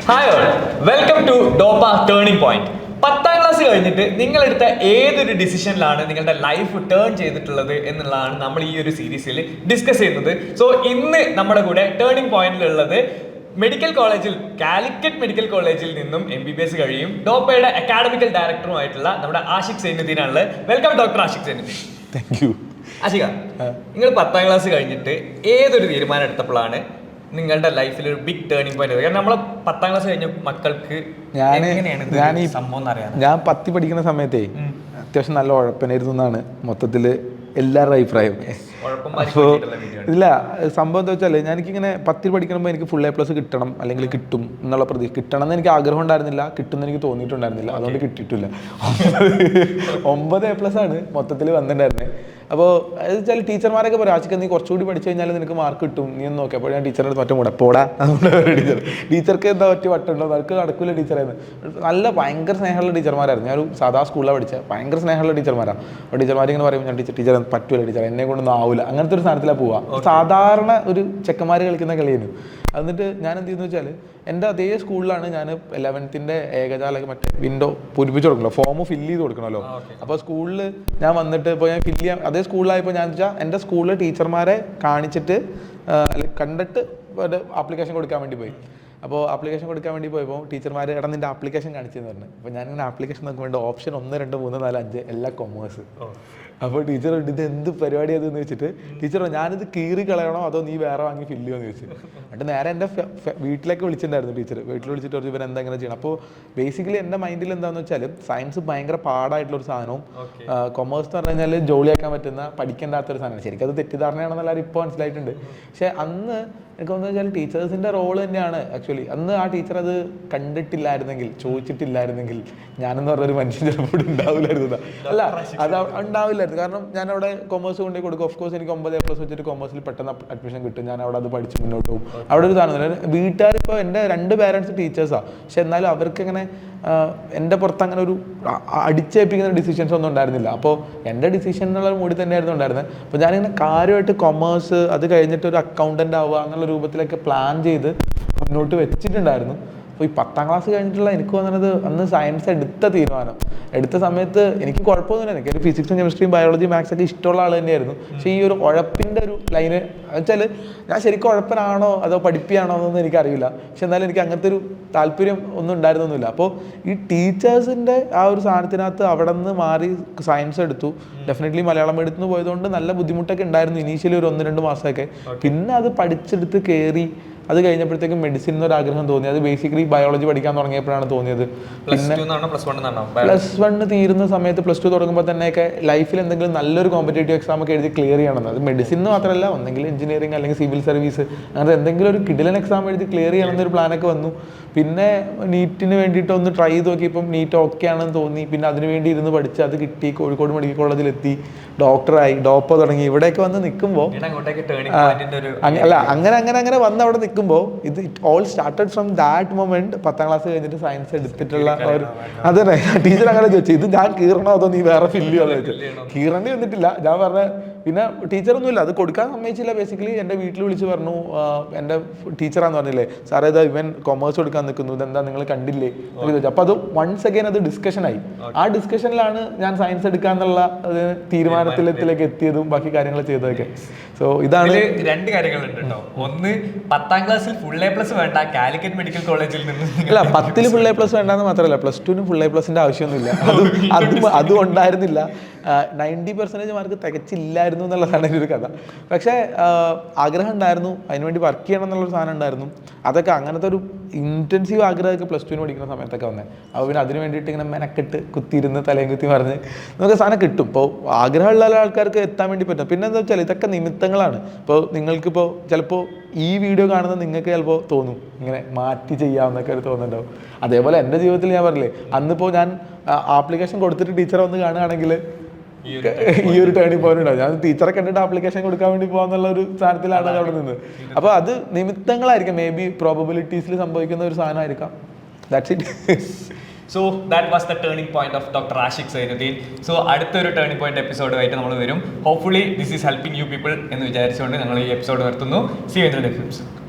Hi all, welcome to Doppa turning point. 10ാം class കഴിഞ്ഞിട്ട് നിങ്ങളെടുത്ത ഏതൊരു ഡിസിഷനിലാണ് നിങ്ങളുടെ ലൈഫ് ടേൺ ചെയ്തിട്ടുള്ളത് എന്നുള്ളതാണ് നമ്മൾ ഈ ഒരു സീരീസിൽ ഡിസ്കസ് ചെയ്യുന്നത്. സോ ഇന്ന് നമ്മുടെ കൂടെ ടേണിംഗ് പോയിന്റിലുള്ളത് മെഡിക്കൽ കോളേജിൽ, കാലിക്കറ്റ് മെഡിക്കൽ കോളേജിൽ നിന്നും MBBS കഴിയും ഡോപ്പയുടെ അക്കാഡമിക്കൽ ഡയറക്ടറുമായിട്ടുള്ള നമ്മുടെ ആഷിഖ് സൈനുദ്ദീനാണുള്ളത്. Welcome doctor Ashiq Zainuddin. Thank you. ആഷിഖ, നിങ്ങൾ 10ാം ക്ലാസ് കഴിഞ്ഞിട്ട് ഏതൊരു തീരുമാനം എടുത്തപ്പോഴാണ് നിങ്ങളുടെ ലൈഫിൽ ഒരു ബിഗ് ടേണിംഗ് പോയിന്റ്? കാരണം നമ്മളെ 10ാം ക്ലാസ് കഴിഞ്ഞ മക്കൾക്ക് ഞാൻ 10 പഠിക്കുന്ന സമയത്തേ അത്യാവശ്യം നല്ല ഉഴപ്പനായിരുന്നു എന്നാണ് മൊത്തത്തില് എല്ലാവരുടെ അഭിപ്രായം. അപ്പോൾ ഇല്ല, സംഭവം എന്താ വെച്ചാൽ എനിക്കിങ്ങനെ 10 പഠിക്കുമ്പോൾ എനിക്ക് ഫുൾ A+ കിട്ടണം, അല്ലെങ്കിൽ കിട്ടും എന്നുള്ള പ്രതീക്ഷ. കിട്ടണം എന്ന് എനിക്ക് ആഗ്രഹം ഉണ്ടായിരുന്നില്ല, കിട്ടുമെന്ന് എനിക്ക് തോന്നിയിട്ടുണ്ടായിരുന്നില്ല, അതുകൊണ്ട് കിട്ടിയിട്ടില്ല. 9 A+ ആണ് മൊത്തത്തിൽ വന്നിട്ടുണ്ടായിരുന്നത്. അപ്പോൾ അത് വെച്ചാൽ ടീച്ചർമാരൊക്കെ പറയും, ആശിക്ക് നീ കുറച്ചുകൂടി പഠിച്ചു കഴിഞ്ഞാൽ നിനക്ക് മാർക്ക് കിട്ടും, നീ ഒന്ന് നോക്കി. അപ്പോൾ ഞാൻ ടീച്ചറിന് മറ്റേ കൂടെ പോടാ, ടീച്ചർക്ക് എന്താ പറ്റി വട്ടുണ്ടോ, നിനക്ക് നടക്കില്ല ടീച്ചറായിരുന്നു. നല്ല ഭയങ്കര സ്നേഹമുള്ള ടീച്ചർമാരായിരുന്നു. ഞാനൊരു സാധാ സ്കൂളിലാണ് പഠിച്ചത്, ഭയങ്കര സ്നേഹമുള്ള ടീച്ചർമാരാണ്. അപ്പോൾ ടീച്ചർമാരിങ്ങനെ പറയും, ഞാൻ ടീച്ചർ പറ്റൂല ടീച്ചർ, എന്നെ കൊണ്ടൊന്നും ആവില്ല, അങ്ങനത്തെ ഒരു സ്ഥാനത്തിലാണ് പോവുക. സാധാരണ ഒരു ചെക്കന്മാർ കളിക്കുന്ന കളിയായിരുന്നു. എന്നിട്ട് ഞാൻ എന്ത് ചെയ്യുന്നു വെച്ചാൽ, എൻ്റെ അതേ സ്കൂളിലാണ് ഞാൻ 11th ഏകജാലൊക്കെ മറ്റേ വിൻഡോ പൂരിപ്പിച്ച് കൊടുക്കണല്ലോ, ഫോം ഫില്ല് ചെയ്ത് കൊടുക്കണമല്ലോ. അപ്പോൾ സ്കൂളിൽ ഞാൻ വന്നിട്ട് ഇപ്പോൾ ഞാൻ ഫില്ല് ചെയ്യാൻ അതേ സ്കൂളിലായപ്പോൾ ഞാൻ വെച്ചാൽ എൻ്റെ സ്കൂളിൽ ടീച്ചർമാരെ കാണിച്ചിട്ട് കണ്ടിട്ട് ഒരു ആപ്ലിക്കേഷൻ കൊടുക്കാൻ വേണ്ടി പോയി. അപ്പോൾ ആപ്ലിക്കേഷൻ കൊടുക്കാൻ വേണ്ടി പോയപ്പോൾ ടീച്ചർമാർ എടാ നിൻ്റെ ആപ്ലിക്കേഷൻ കാണിച്ചെന്ന് പറഞ്ഞു. അപ്പോൾ ഞാനിങ്ങനെ ആപ്ലിക്കേഷൻ നോക്കുമ്പോൾ ഓപ്ഷൻ 1, 2, 3, 4, 5 എല്ലാം കൊമേഴ്സ്. അപ്പോൾ ടീച്ചർ ഇത് എന്ത് പരിപാടി അതെന്ന് വെച്ചിട്ട് ടീച്ചർ ഞാനിത് കീറി കളയണോ അതോ നീ വേറെ വാങ്ങി ഫില്ല് ചെയ്യുമെന്ന് ചോദിച്ചു. എന്നിട്ട് നേരെ എൻ്റെ വീട്ടിലേക്ക് വിളിച്ചിട്ടുണ്ടായിരുന്നു ടീച്ചർ. വീട്ടിൽ വിളിച്ചിട്ട് പറഞ്ഞു ഇവൻ എന്താ ഇങ്ങനെ ചെയ്യണം. അപ്പോൾ ബേസിക്കലി എൻ്റെ മൈൻഡിൽ എന്താണെന്ന് വെച്ചാൽ സയൻസ് ഭയങ്കര പാടായിട്ടുള്ളൊരു സാധനവും കൊമേഴ്സ് എന്ന് പറഞ്ഞു കഴിഞ്ഞാൽ ജോലിയാക്കാൻ പറ്റുന്ന പഠിക്കേണ്ടാത്തൊരു സാധനമാണ്. ശരിക്കും അത് തെറ്റിദ്ധാരണയാണെന്ന് എല്ലാവരും ഇപ്പോൾ മനസ്സിലായിട്ടുണ്ട്. പക്ഷേ അന്ന് എനിക്ക് തോന്നുന്നു വെച്ചാൽ ടീച്ചേഴ്സിൻ്റെ റോള് തന്നെയാണ് ആക്ച്വലി. അന്ന് ആ ടീച്ചർ അത് കണ്ടിട്ടില്ലായിരുന്നെങ്കിൽ, ചോദിച്ചിട്ടില്ലായിരുന്നെങ്കിൽ ഞാനെന്ന് പറഞ്ഞൊരു മനുഷ്യൻ ചിലപ്പോൾ ഉണ്ടാവില്ലായിരുന്നു. അല്ല, അത് ഉണ്ടാവില്ലായിരുന്നു. കാരണം ഞാൻ അവിടെ കൊമേഴ്സ് കൊണ്ടുപോയി കൊടുക്കും. ഓഫ്കോഴ്സ് എനിക്ക് 9 A+ വെച്ചിട്ട് കൊമേഴ്സിൽ പെട്ടെന്ന് അഡ്മിഷൻ കിട്ടും. ഞാൻ അവിടെ അത് പഠിച്ച് മുന്നോട്ട് പോകും. അവിടെ ഒരു സാധനം വീട്ടുകാർ ഇപ്പോൾ എൻ്റെ 2 പേരൻസ് ടീച്ചേഴ്സാണ്, പക്ഷെ എന്നാലും അവർക്ക് ഇങ്ങനെ എൻ്റെ പുറത്ത് അങ്ങനെ ഒരു അടിച്ചേൽപ്പിക്കുന്ന ഡിസിഷൻസ് ഒന്നും ഉണ്ടായിരുന്നില്ല. അപ്പോൾ എൻ്റെ ഡിസിഷൻ എന്നുള്ള മൂടി തന്നെയായിരുന്നു ഉണ്ടായിരുന്നത്. അപ്പോൾ ഞാനിങ്ങനെ കാര്യമായിട്ട് കൊമേഴ്സ് അത് കഴിഞ്ഞിട്ട് ഒരു അക്കൗണ്ടൻ്റ് ആവുക എന്നുള്ള രൂപത്തിലൊക്കെ പ്ലാൻ ചെയ്ത് മുന്നോട്ട് വെച്ചിട്ടുണ്ടായിരുന്നു. അപ്പോൾ ഈ 10ാം ക്ലാസ് കഴിഞ്ഞിട്ടുള്ള എനിക്ക് വന്നത് അന്ന് സയൻസ് എടുത്ത സമയത്ത് എനിക്ക് കുഴപ്പമൊന്നുമില്ല. എനിക്കൊരു ഫിസിക്സും കെമിസ്ട്രിയും ബയോളജി മാത്സ് ഒക്കെ ഇഷ്ടമുള്ള ആൾ തന്നെയായിരുന്നു. പക്ഷേ ഈ ഒരു ഉഴപ്പിൻ്റെ ഒരു ലൈന് വെച്ചാൽ ഞാൻ ശരിക്കും ഉഴപ്പനാണോ അതോ പഠിപ്പിയാണോ എന്നൊന്നും എനിക്കറിയില്ല. പക്ഷെ എന്നാലും എനിക്ക് അങ്ങനത്തെ ഒരു താല്പര്യം ഒന്നും ഉണ്ടായിരുന്നൊന്നുമില്ല. അപ്പോൾ ഈ ടീച്ചേഴ്സിൻ്റെ ആ ഒരു സാധനത്തിനകത്ത് അവിടെ നിന്ന് മാറി സയൻസ് എടുത്തു. ഡെഫിനറ്റ്ലി മലയാളം മീഡിയത്തിൽ നിന്ന് പോയതുകൊണ്ട് നല്ല ബുദ്ധിമുട്ടൊക്കെ ഉണ്ടായിരുന്നു ഇനീഷ്യലി ഒരു 1-2 മാസമൊക്കെ. പിന്നെ അത് പഠിച്ചെടുത്ത് കയറി അത് കഴിഞ്ഞപ്പോഴത്തേക്കും മെഡിസിൻ എന്നൊരു ആഗ്രഹം തോന്നി. അത് ബേസിക്കലി ബയോളജി പഠിക്കാൻ തുടങ്ങിയപ്പോഴാണ് തോന്നിയത്. പിന്നെ +1 തീരുന്ന സമയത്ത് +2 തുടങ്ങുമ്പോൾ തന്നെയൊക്കെ ലൈഫിൽ എന്തെങ്കിലും നല്ലൊരു കോമ്പറ്റേറ്റീവ് എക്സാം ഒക്കെ എഴുതി ക്ലിയർ ചെയ്യണം. അത് മെഡിസിൻ മാത്രമല്ല, ഒന്നെങ്കിൽ എഞ്ചിനീയറിംഗ് അല്ലെങ്കിൽ സിവിൽ സർവീസ്, അങ്ങനത്തെ എന്തെങ്കിലും ഒരു കിടിലൻ എക്സാം എഴുതി ക്ലിയർ ചെയ്യണം എന്നൊരു പ്ലാനൊക്കെ വന്നു. പിന്നെ നീറ്റിന് വേണ്ടിയിട്ട് ഒന്ന് ട്രൈ ചെയ്ത് നോക്കിയപ്പം നീറ്റ് ഓക്കെ ആണെന്ന് തോന്നി. പിന്നെ അതിന് വേണ്ടി ഇരുന്ന് പഠിച്ച് അത് കിട്ടി, കോഴിക്കോട് മെഡിക്കൽ കോളേജിലെത്തി, ഡോക്ടറായി, ഡോപ്പ തുടങ്ങി. ഇവിടെയൊക്കെ വന്ന് നിൽക്കുമ്പോൾ അല്ല അങ്ങനെ വന്ന് അവിടെ നിൽക്കുമ്പോൾ ഇത് all started from that moment. 10ാം class കഴിഞ്ഞിട്ട് സയൻസ് എടുത്തിട്ടുള്ള ഒരു അതെ ടീച്ചർ അങ്ങനെ ചോദിച്ചു, ഇത് ഞാൻ കീറണോ അതോ നീ വേറെ ഫില്ല് ചെയ്യാന്ന് ചോദിച്ചു. കീറേണ്ടി വന്നിട്ടില്ല. ഞാൻ പറഞ്ഞ പിന്നെ ടീച്ചറൊന്നുമില്ല, അത് കൊടുക്കാൻ സമ്മതിച്ചില്ല. ബേസിക്കലി എൻ്റെ വീട്ടിൽ വിളിച്ച് പറഞ്ഞു, എൻ്റെ ടീച്ചറാന്ന് പറഞ്ഞില്ലേ സാറേ ഇതാ ഇവൻ കൊമേഴ്സ് കൊടുക്കാൻ നിൽക്കുന്നു, ഇതെന്താ നിങ്ങൾ കണ്ടില്ലേ എന്ന് ചോദിച്ചു. അപ്പോൾ അത് വൺസ് അഗൈൻ അത് ഡിസ്കഷനായി. ആ ഡിസ്കഷനിലാണ് ഞാൻ സയൻസ് എടുക്കാന്നുള്ള തീരുമാനത്തിലേക്ക് എത്തിയതും ബാക്കി കാര്യങ്ങൾ ചെയ്തതൊക്കെ. സോ ഇതാണ് 2 കാര്യങ്ങളുണ്ട് കേട്ടോ. ഒന്ന്, 10ാം ക്ലാസ്സിൽ ഫുൾ A+ വേണ്ട, കാലിക്കറ്റ് മെഡിക്കൽ കോളേജിൽ നിന്ന് അല്ല 10ൽ ഫുൾ A+ വേണ്ടെന്ന് മാത്രമല്ല, +2നും ഫുൾ A+ന്റെ ആവശ്യമൊന്നുമില്ല. അതും ഉണ്ടായിരുന്നില്ല. 90% മാർക്ക് തികച്ചില്ലായിരുന്നു എന്നുള്ളതാണ് എൻ്റെ ഒരു കഥ. പക്ഷേ ആഗ്രഹം ഉണ്ടായിരുന്നു, അതിനുവേണ്ടി വർക്ക് ചെയ്യണം എന്നുള്ളൊരു സാധനം ഉണ്ടായിരുന്നു. അതൊക്കെ അങ്ങനത്തെ ഒരു ഇൻറ്റൻസീവ് ആഗ്രഹമൊക്കെ +2ന് പഠിക്കുന്ന സമയത്തൊക്കെ വന്നത്. അപ്പോൾ പിന്നെ അതിന് വേണ്ടിയിട്ട് ഇങ്ങനെ മെനക്കെട്ട് കുത്തിയിരുന്ന് തലയും കുത്തി പറഞ്ഞ് നമുക്ക് സാധനം കിട്ടും. ഇപ്പോൾ ആഗ്രഹമുള്ള ആൾക്കാർക്ക് എത്താൻ വേണ്ടി പറ്റും. പിന്നെ എന്താ വെച്ചാൽ ഇതൊക്കെ നിമിത്തങ്ങളാണ്. ഇപ്പോൾ നിങ്ങൾക്കിപ്പോൾ ചിലപ്പോൾ ഈ വീഡിയോ കാണുന്ന നിങ്ങൾക്ക് ചിലപ്പോൾ തോന്നും ഇങ്ങനെ മാറ്റി ചെയ്യാമെന്നൊക്കെ ഒരു തോന്നുന്നുണ്ടാവും. അതേപോലെ എൻ്റെ ജീവിതത്തിൽ ഞാൻ പറഞ്ഞില്ലേ, അന്നിപ്പോൾ ഞാൻ ആപ്ലിക്കേഷൻ കൊടുത്തിട്ട് ടീച്ചറെ വന്ന് കാണുകയാണെങ്കിൽ ഈ ഒരു ടേണിംഗ് പോയിന്റ് ഉണ്ടാവും. ഞാൻ ടീച്ചറെ കണ്ടിട്ട് ആപ്ലിക്കേഷൻ കൊടുക്കാൻ വേണ്ടി പോകാന്നുള്ള ഒരു സാധനത്തിലാണ് അവിടെ നിന്ന്. അപ്പോൾ അത് നിമിത്തങ്ങളായിരിക്കും, മേ ബി പ്രോബബിലിറ്റീസിൽ സംഭവിക്കുന്ന ഒരു സാധനമായിരിക്കാം. That's it. So that was the turning point of Dr. Ashik Zainuddin. So അടുത്തൊരു ടേണിംഗ് പോയിന്റ് എപ്പിസോഡുമായിട്ട് നമ്മൾ വരും. Hopefully this is helping you people എന്ന് വിചാരിച്ചുകൊണ്ട് ഞങ്ങൾ ഈ എപ്പിസോഡ് നിർത്തുന്നു. See you in the next episode.